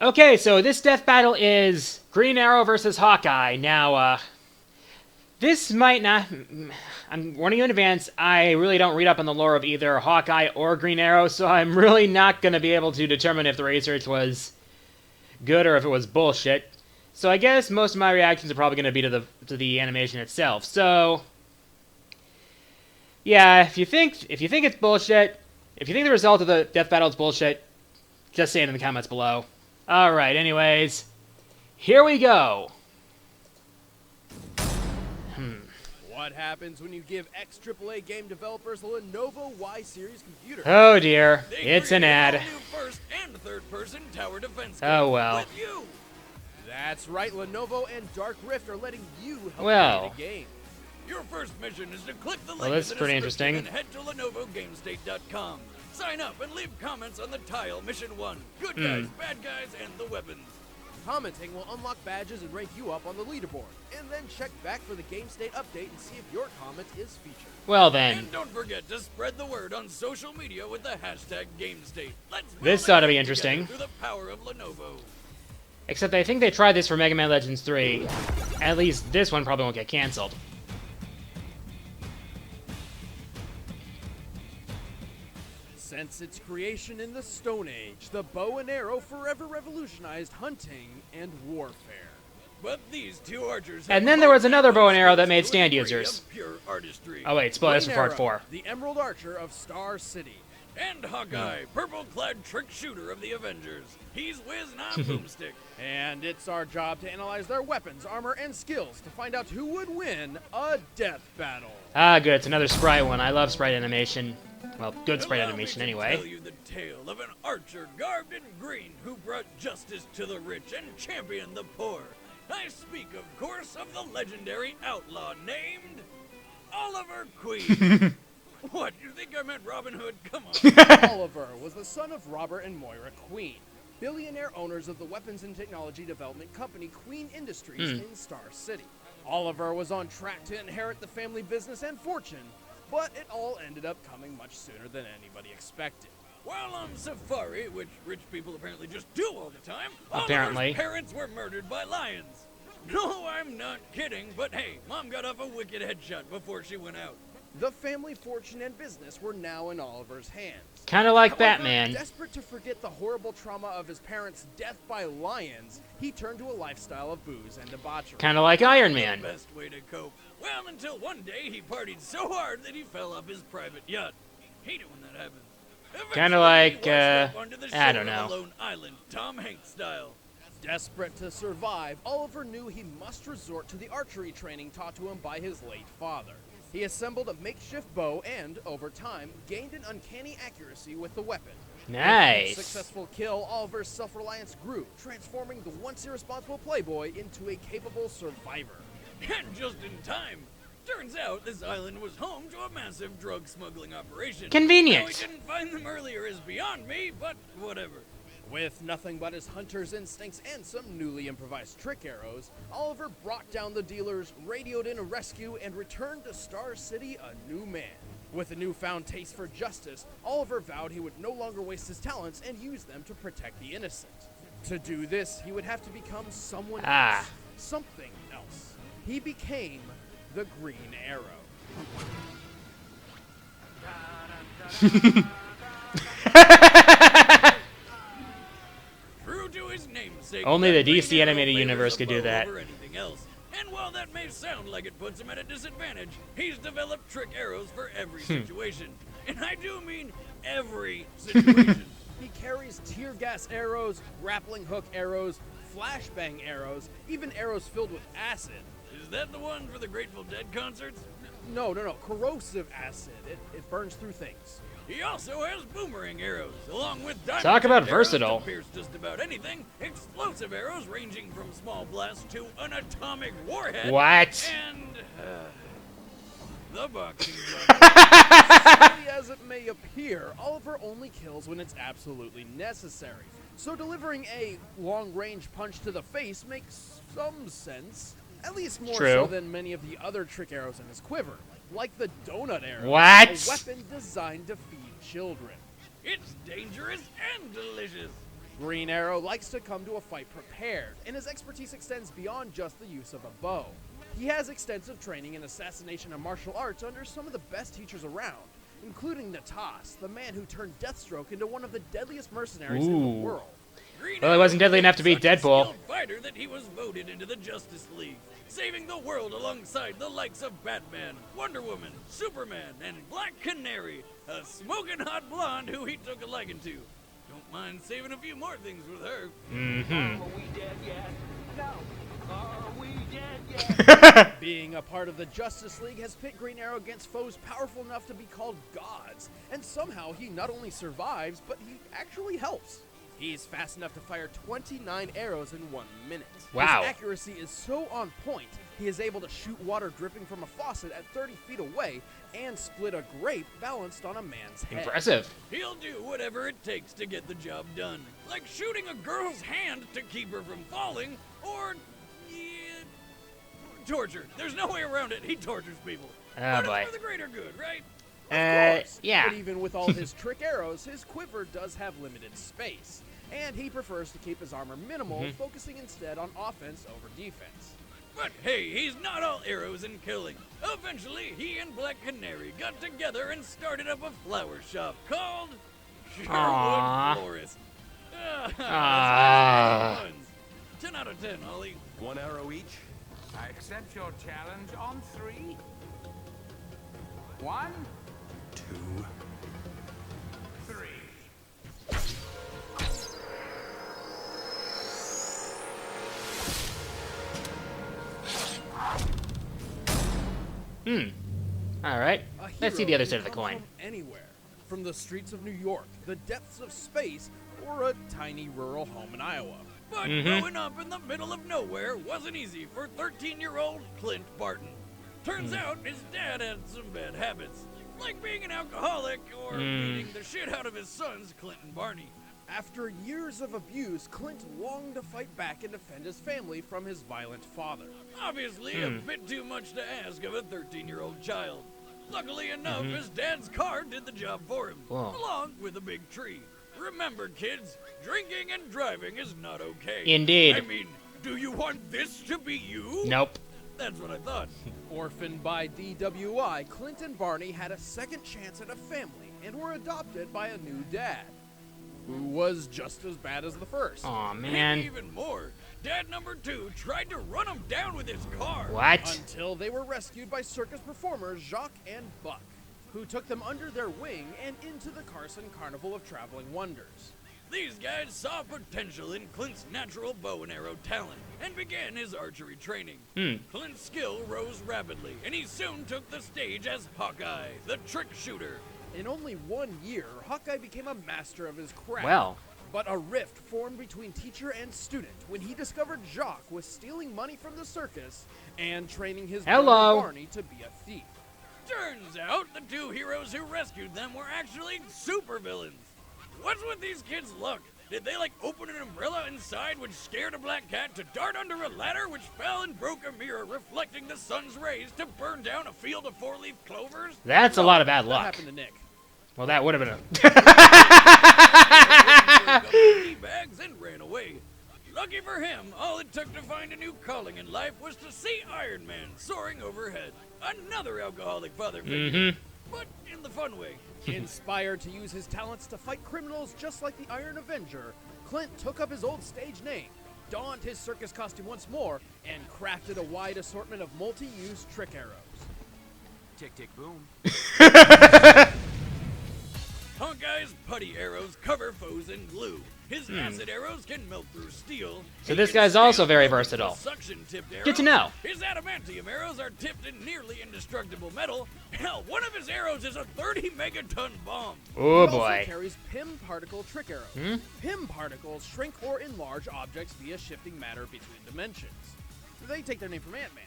Okay, so this death battle is Green Arrow versus Hawkeye. Now, this might not... I'm warning you in advance, I really don't read up on the lore of either Hawkeye or Green Arrow, so I'm really not going to be able to determine if the research was good or if it was bullshit. So I guess most of my reactions are probably going to be to the animation itself. So, yeah, if you think it's bullshit, if you think the result of the death battle is bullshit, just say it in the comments below. Alright, anyways, here we go. What happens when you give ex-AAA game developers a Lenovo Y-Series computer? Oh dear, it's an ad. New first and third-person tower defense Oh well. with you. That's right, Lenovo and Dark Rift are letting you help Well. create a game. Your first mission is to click the link Well, that's in the pretty description interesting. and head to LenovoGameState.com. Sign up and leave comments on the tile Mission 1. Good guys, bad guys, and the weapons. Commenting will unlock badges and rank you up on the leaderboard, and then check back for the Game State update and see if your comment is featured. Well then, And don't forget to spread the word on social media with the hashtag GameState. Let's build This a ought to be game interesting. together through the power of Lenovo. except I think they tried this for Mega Man Legends 3. At least this one probably won't get cancelled. Since its creation in the Stone Age, the bow and arrow forever revolutionized hunting and warfare. But these two archers And have then there was another bow and arrow that skills made to stand a degree users. of pure artistry. Oh wait, spoilers for Green part Arrow, 4. the Emerald Archer of Star City. And Hawkeye, purple-clad trick shooter of the Avengers. He's whiz, not boomstick. And it's our job to analyze their weapons, armor, and skills to find out who would win a death battle. Ah, good, it's another sprite one. I love sprite animation. Well, good sprite Allow me animation to anyway. tell you the tale of an archer garbed in green who brought justice to the rich and championed the poor. I speak, of course, of the legendary outlaw named Oliver Queen. What, you think I meant Robin Hood? Come on. Oliver was the son of Robert and Moira Queen, billionaire owners of the weapons and technology development company Queen Industries in Star City. Oliver was on track to inherit the family business and fortune, but it all ended up coming much sooner than anybody expected. While on safari, which rich people apparently just do all the time, Apparently. Oliver's parents were murdered by lions. No, I'm not kidding, but hey, Mom got off a wicked headshot before she went out. The family fortune and business were now in Oliver's hands. Kinda like However, Batman. desperate to forget the horrible trauma of his parents' death by lions, he turned to a lifestyle of booze and debauchery. Kinda like Iron Man. Best way to cope. Well, until one day he partied so hard that he fell off his private yacht. Hate it when that happens. Kinda Eventually, like, he washed up onto the I shore don't know. of a lone island, Tom Hanks style. Desperate to survive, Oliver knew he must resort to the archery training taught to him by his late father. He assembled a makeshift bow and, over time, gained an uncanny accuracy with the weapon. With Nice. each successful kill, Oliver's self-reliance grew, transforming the once irresponsible playboy into a capable survivor. And just in time. Turns out this island was home to a massive drug smuggling operation. Convenient. How we didn't find them earlier is beyond me, but whatever. With nothing but his hunter's instincts and some newly improvised trick arrows, Oliver brought down the dealers, radioed in a rescue, and returned to Star City a new man. With a newfound taste for justice, Oliver vowed he would no longer waste his talents and use them to protect the innocent. To do this, he would have to become someone else. Something else. He became the Green Arrow. True to his namesake, Only the Green DC Arrow animated favors universe a could do bow that. over anything else. And while that may sound like it puts him at a disadvantage, he's developed trick arrows for every situation. And I do mean every situation. He carries tear gas arrows, grappling hook arrows, flashbang arrows, even arrows filled with acid. Is that the one for the Grateful Dead concerts? No, corrosive acid. It burns through things. He also has boomerang arrows, along with diamond Talk about arrows versatile. to pierce just about anything, explosive arrows ranging from small blasts to an atomic warhead. What? And the boxing glove. Silly as it may appear, Oliver only kills when it's absolutely necessary. So delivering a long-range punch to the face makes some sense. At least more True. so than many of the other trick arrows in his quiver, like the donut arrow, What? a weapon designed to feed children. It's dangerous and delicious. Green Arrow likes to come to a fight prepared, and his expertise extends beyond just the use of a bow. He has extensive training in assassination and martial arts under some of the best teachers around, including Natas, the man who turned Deathstroke into one of the deadliest mercenaries in the world. Well, it wasn't deadly enough to beat Deadpool. Such a skilled fighter that he was voted into the Justice League, saving the world alongside the likes of Batman, Wonder Woman, Superman, and Black Canary, a smoking hot blonde who he took a liking to. Don't mind saving a few more things with her. Are we dead yet? No. Are we dead yet? Being a part of the Justice League has pit Green Arrow against foes powerful enough to be called gods, and somehow he not only survives, but he actually helps. He's fast enough to fire 29 arrows in 1 minute. Wow. His accuracy is so on point, he is able to shoot water dripping from a faucet at 30 feet away and split a grape balanced on a man's head. Impressive. He'll do whatever it takes to get the job done, like shooting a girl's hand to keep her from falling, or torture. There's no way around it. He tortures people. But boy. it's for the greater good, right? Of course, yeah. But even with all his trick arrows, his quiver does have limited space, and he prefers to keep his armor minimal, focusing instead on offense over defense. But hey, he's not all arrows and killing. Eventually, he and Black Canary got together and started up a flower shop called Aww. Sherwood Florist. Ah. 10 out of 10, Ollie. 1 arrow each. I accept your challenge on 3. 1, 2. 3. All right. A Let's see hero the other can side of the come coin. from anywhere, from the streets of New York, the depths of space, or a tiny rural home in Iowa. But growing up in the middle of nowhere wasn't easy for 13-year-old Clint Barton. Turns out his dad had some bad habits, like being an alcoholic or beating the shit out of his sons, Clint and Barney. After years of abuse, Clint longed to fight back and defend his family from his violent father. Obviously, a bit too much to ask of a 13-year-old child. Luckily enough, his dad's car did the job for him, Whoa. along with a big tree. Remember, kids, drinking and driving is not okay. Indeed. I mean, do you want this to be you? Nope. That's what I thought. Orphaned by DWI, Clint and Barney had a second chance at a family and were adopted by a new dad, who was just as bad as the first. Aw, Maybe man. even more. Dad number 2 tried to run him down with his car. What? Until they were rescued by circus performers Jacques and Buck, who took them under their wing and into the Carson Carnival of Traveling Wonders. These guys saw potential in Clint's natural bow and arrow talent and began his archery training. Clint's skill rose rapidly, and he soon took the stage as Hawkeye, the trick shooter. In only 1 year, Hawkeye became a master of his craft. Well. But a rift formed between teacher and student when he discovered Jacques was stealing money from the circus and training his brother Barney to be a thief. Turns out the 2 heroes who rescued them were actually supervillains. What's with these kids' luck? Did they like open an umbrella inside which scared a black cat to dart under a ladder which fell and broke a mirror reflecting the sun's rays to burn down a field of 4-leaf clovers? That's a lot of bad That luck. happened to Nick. Well, that would have been He bags and ran away. Lucky for him, all it took to find a new calling in life was to see Iron Man soaring overhead. Another alcoholic father figure, but in the fun way. Inspired to use his talents to fight criminals just like the Iron Avenger, Clint took up his old stage name, donned his circus costume once more, and crafted a wide assortment of multi-use trick arrows. Tick, tick, boom. Hawkeye's putty arrows cover foes in glue. His acid arrows can melt through steel. So He this can guy's also stand very up with versatile. a suction-tipped arrow. Good to know. His adamantium arrows are tipped in nearly indestructible metal. Hell, one of his arrows is a 30-megaton bomb. Oh, He also boy. carries PIM particle trick arrows. PIM particles shrink or enlarge objects via shifting matter between dimensions. They take their name from Ant-Man.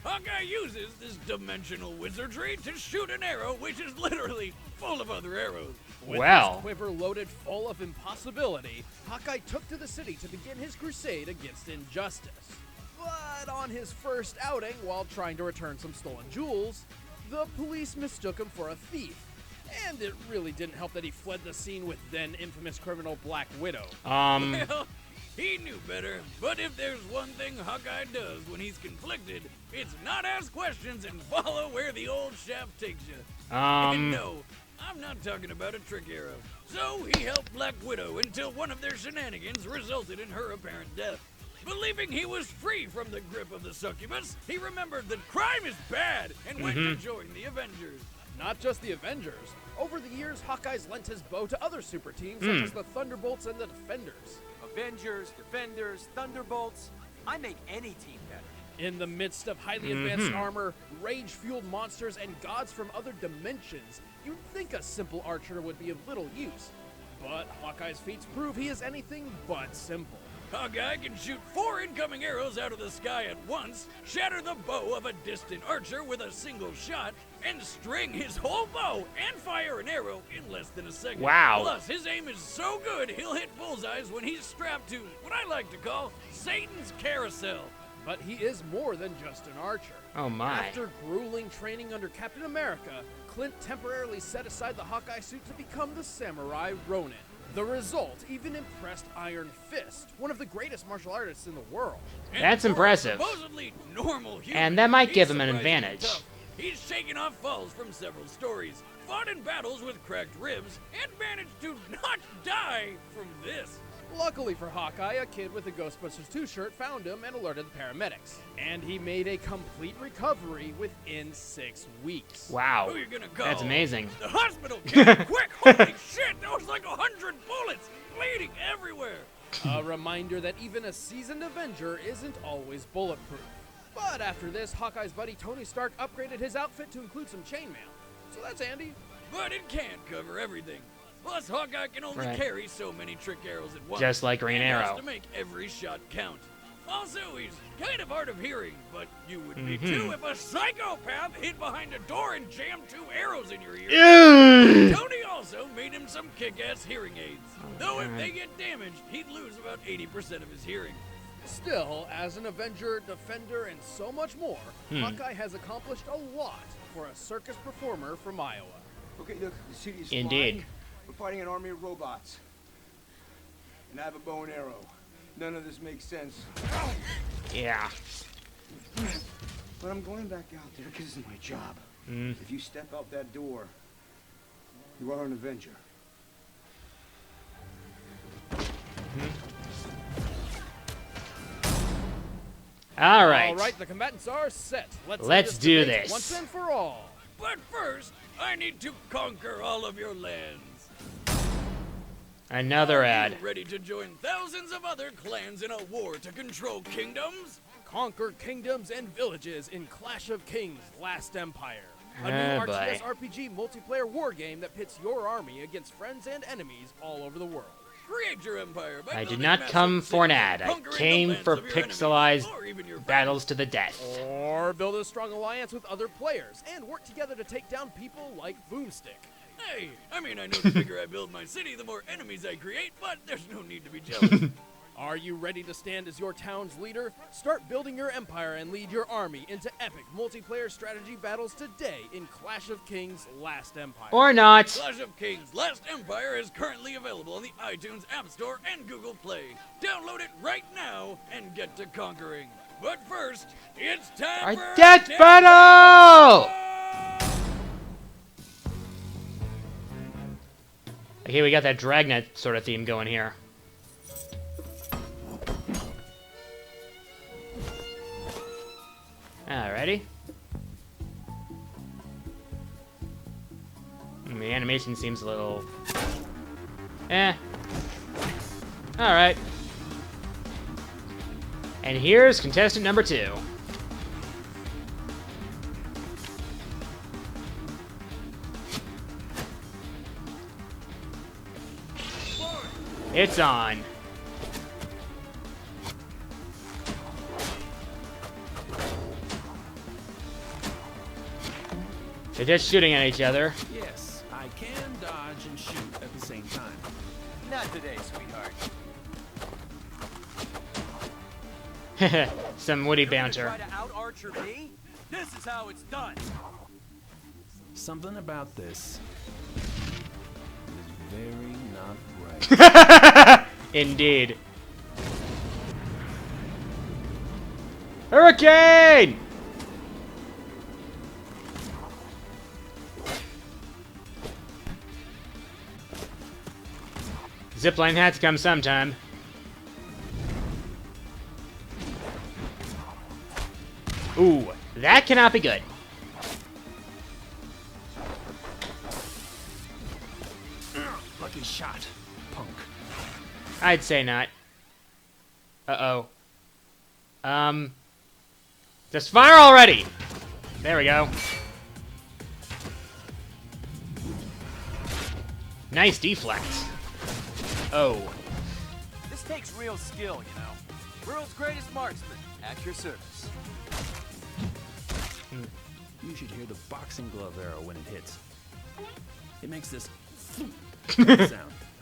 Hawkeye uses this dimensional wizardry to shoot an arrow which is literally full of other arrows. With Well. his quiver loaded full of impossibility, Hawkeye took to the city to begin his crusade against injustice. But on his first outing, while trying to return some stolen jewels, the police mistook him for a thief. And it really didn't help that he fled the scene with then infamous criminal Black Widow. Well, he knew better, but if there's one thing Hawkeye does when he's conflicted, it's not ask questions and follow where the old shaft takes you. And no, I'm not talking about a trick arrow. So he helped Black Widow until one of their shenanigans resulted in her apparent death. Believing he was free from the grip of the succubus, he remembered that crime is bad and went to join the Avengers. Not just the Avengers. Over the years, Hawkeye's lent his bow to other super teams such as the Thunderbolts and the Defenders. Avengers, Defenders, Thunderbolts. I make any team better. In the midst of highly advanced armor, rage-fueled monsters, and gods from other dimensions, you'd think a simple archer would be of little use. But Hawkeye's feats prove he is anything but simple. Hawkeye can shoot 4 incoming arrows out of the sky at once, shatter the bow of a distant archer with a single shot, and string his whole bow and fire an arrow in less than a second. Wow. Plus, his aim is so good, he'll hit bullseyes when he's strapped to what I like to call Satan's carousel. But he is more than just an archer. Oh my. After grueling training under Captain America, Clint temporarily set aside the Hawkeye suit to become the samurai Ronin. The result even impressed Iron Fist, one of the greatest martial artists in the world. And That's for a impressive. supposedly normal human, And that might he's give him an surprisingly advantage. tough. He's shaken off falls from several stories, fought in battles with cracked ribs, and managed to not die from this. Luckily for Hawkeye, a kid with a Ghostbusters 2 shirt found him and alerted the paramedics. And he made a complete recovery within 6 weeks. Wow. Who you gonna call? That's amazing. The hospital, kid! Quick! Holy shit! That was like 100 bullets, bleeding everywhere. A reminder that even a seasoned Avenger isn't always bulletproof. But after this, Hawkeye's buddy Tony Stark upgraded his outfit to include some chainmail. So that's handy. But it can't cover everything. Plus, Hawkeye can only Right. carry so many trick arrows at once. Just like Green and Arrow. has to make every shot count. Also, he's kind of hard of hearing, but you would be too if a psychopath hid behind a door and jammed 2 arrows in your ear. Ew. Tony also made him some kick-ass hearing aids. Though if they get damaged, he'd lose about 80% of his hearing. Still, as an Avenger, Defender, and so much more, Hawkeye has accomplished a lot for a circus performer from Iowa. Okay, look, the city is Indeed. fine. We're fighting an army of robots. And I have a bow and arrow. None of this makes sense. Yeah. But I'm going back out there because it's my job. If you step out that door, you are an Avenger. All right. All right, the combatants are set. Let's end do debate this. once and for all. But first, I need to conquer all of your lands. Another Are ad. you ready to join thousands of other clans in a war to control kingdoms? Conquer kingdoms and villages in Clash of Kings: Last Empire. A Oh, new boy. RTS RPG multiplayer war game that pits your army against friends and enemies all over the world. Create your empire by I did building not massive come for an cities, ad. I conquering the came lands for of your enemies, pixelized or even your friends. battles to the death. Or build a strong alliance with other players and work together to take down people like Boomstick. Hey, I mean, I know the bigger I build my city, the more enemies I create, but there's no need to be jealous. Are you ready to stand as your town's leader? Start building your empire and lead your army into epic multiplayer strategy battles today in Clash of Kings: Last Empire. Or not. Clash of Kings: Last Empire is currently available on the iTunes App Store and Google Play. Download it right now and get to conquering. But first, it's time Our for death battle! Okay, we got that Dragnet sort of theme going here. Alrighty. The animation seems a little... Alright. And here's contestant number 2. It's on. They're just shooting at each other. Yes, I can dodge and shoot at the same time. Not today, sweetheart. Some witty You're gonna banter. try to out-archer me? This is how it's done. Something about this Very not right. Indeed. Hurricane! Zipline had to come sometime. Ooh, that cannot be good. Lucky shot, punk. I'd say not. Uh-oh. Just fire already! There we go. Nice deflect. Oh. This takes real skill, you know. World's greatest marksman, at your service. You should hear the boxing glove arrow when it hits. It makes this sound.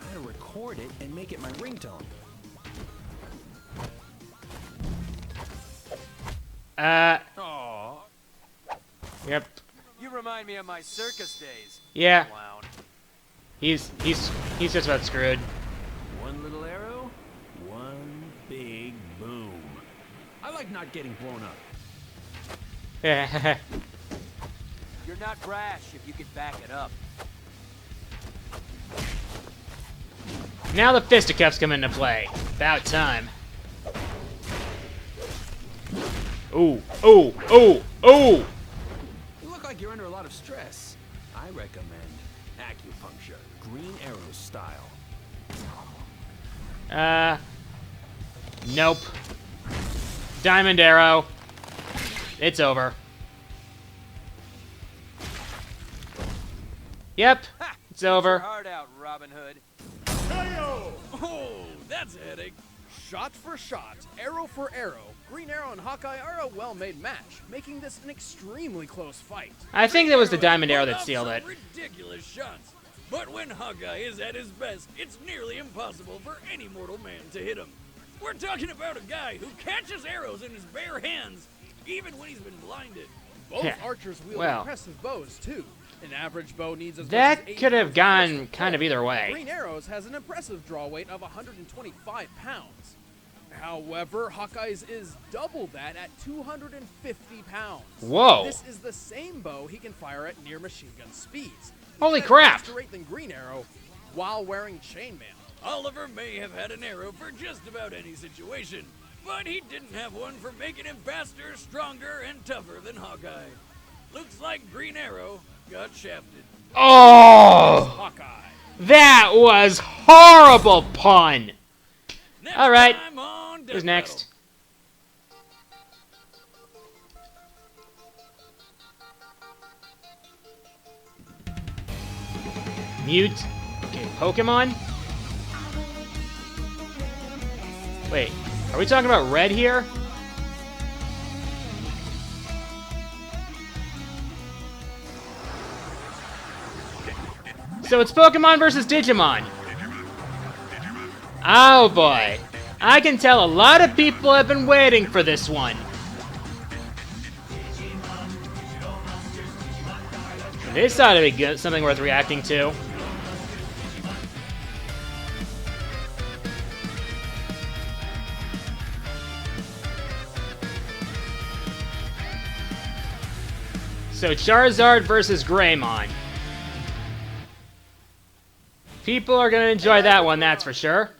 I had to record it and make it my ringtone. Aww. Yep. You remind me of my circus days. Yeah. Clown. He's just about screwed. One little arrow, one big boom. I like not getting blown up. You're not brash if you can back it up. Now the fisticuffs come into play. About time. Ooh, ooh, ooh, ooh! You look like you're under a lot of stress. I recommend acupuncture, Green Arrow style. Nope. Diamond arrow. It's over. Yep, it's over. Hard out, Robin Hood. Oh, that's a headache. Shot for shot, arrow for arrow, Green Arrow and Hawkeye are a well-made match, making this an extremely close fight. I think it was the Arrow diamond arrow put that up sealed some it. Ridiculous shots. But when Hawkeye is at his best, it's nearly impossible for any mortal man to hit him. We're talking about a guy who catches arrows in his bare hands, even when he's been blinded. Both Yeah, archers wield well. impressive bows, too. An average bow needs as much That as 8 could have pounds gone of kind of either way. Green Arrows has an impressive draw weight of 125 pounds. However, Hawkeye's is double that at 250 pounds. Whoa. This is the same bow he can fire at near machine gun speeds. Holy He's crap. faster rate than Green Arrow while wearing chainmail. Oliver may have had an arrow for just about any situation, but he didn't have one for making him faster, stronger, and tougher than Hawkeye. Looks like Green Arrow got shafted. Oh! Hawkeye. That was horrible pun! Next All right. time on Death Who's next? Mute. Okay, Pokemon? Wait, are we talking about red here? So it's Pokemon versus Digimon. Oh boy. I can tell a lot of people have been waiting for this one. This ought to be good, something worth reacting to. So Charizard versus Greymon. People are going to enjoy that one, that's for sure.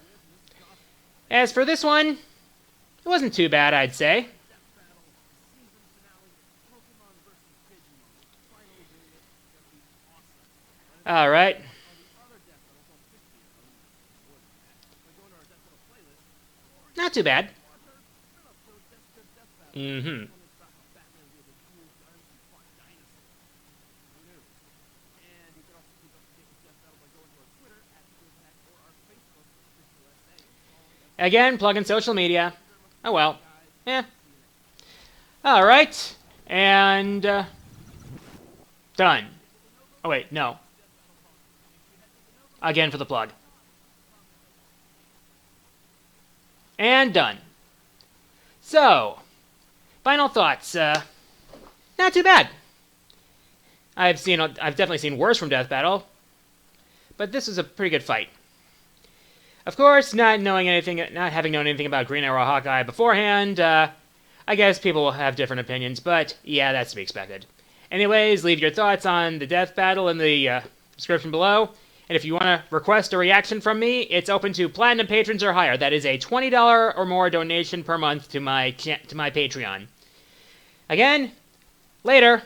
As for this one, it wasn't too bad, I'd say. All right. Not too bad. Mm-hmm. Again, plug in social media. Oh well. Yeah. Alright. And, done. Oh wait, no. Again for the plug. And done. So, final thoughts. Not too bad. I've definitely seen worse from Death Battle. but this was a pretty good fight. Of course, not having known anything about Green Arrow Hawkeye beforehand, I guess people will have different opinions, but yeah, that's to be expected. Anyways, leave your thoughts on the death battle in the description below. And if you want to request a reaction from me, it's open to Platinum patrons or higher. That is a $20 or more donation per month to my Patreon. Again, later.